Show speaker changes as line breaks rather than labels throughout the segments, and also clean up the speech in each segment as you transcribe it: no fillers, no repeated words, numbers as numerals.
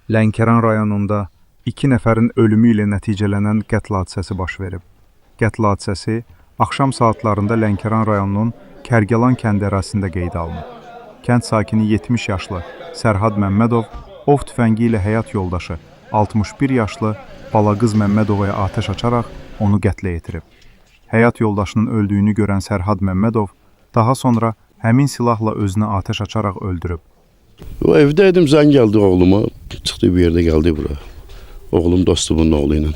Lənkəran rayonunda 2 nəfərin ölümü ilə nəticələnən qətl hadisəsi baş verib. Qətl hadisəsi axşam saatlarında Lənkəran rayonunun Kərgəlan kənd ərazisində qeydə alınıb. Kənd sakini 70 yaşlı Sərhad Məmmədov ov tüfəngi ilə həyat yoldaşı 61 yaşlı Balaqız Məmmədovaya atəş açaraq onu qətlə yetirib. Həyat yoldaşının öldüyünü görən Sərhad Məmmədov daha sonra həmin silahla özünə atəş açaraq öldürüb.
O evdəydim, zəng gəldi oğluma. Çıxdı bir yerdə gəldi bura. Oğlum dostumun oğlu ilə.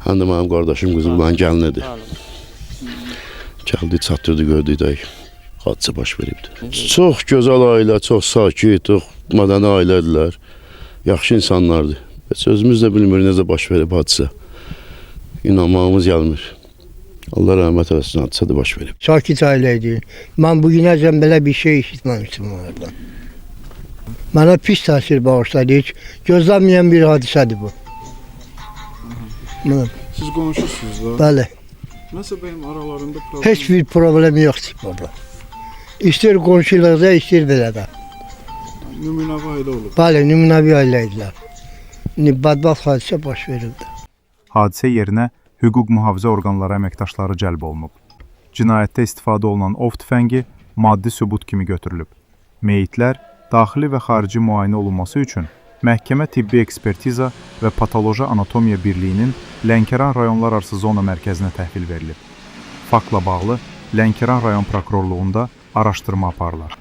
Həm də mənim qardaşım qızı bulan gəlinidir. Gəldi, çatdırdı, gördük, hadisə baş veribdi. Çox gözəl ailə, çox sakit, çox mədəni ailədirlər. Yaxşı insanlardır. Heç özümüz də bilmir necə baş verib hadisə. İnanmağımız gəlmir. Allah rəhmət eləsin, hadisə də baş verib.
Sakit ailə idi. Mən bugünəcən belə bir şey eşitməmişdim onlardan. Mənə pis təsir bağışladı. Heç gözlənməyən bir hadisədir bu.
Siz qonşusunuz da?
Bəli.
Nəsə benim aralarında problem?
Heç bir problem yoxdur burada. İstər qonşuluqda, istər belə də.
Nümunəvi ailə olub.
Bəli, nümunəvi ailə idilər. Bədbəxt hadisə baş verildi.
Hadisə yerinə hüquq mühafizə orqanları əməkdaşları cəlb olunub. Cinayətdə istifadə olunan ov tüfəngi maddi sübut kimi götürülüb. Meyitlər daxili və xarici müayinə olunması üçün Məhkəmə Tibbi Ekspertiza və Patoloji Anatomiya Birliyinin Lənkəran rayonlararası zona mərkəzinə təhvil verilib. Faktla bağlı Lənkəran rayon prokurorluğunda araşdırma aparılır.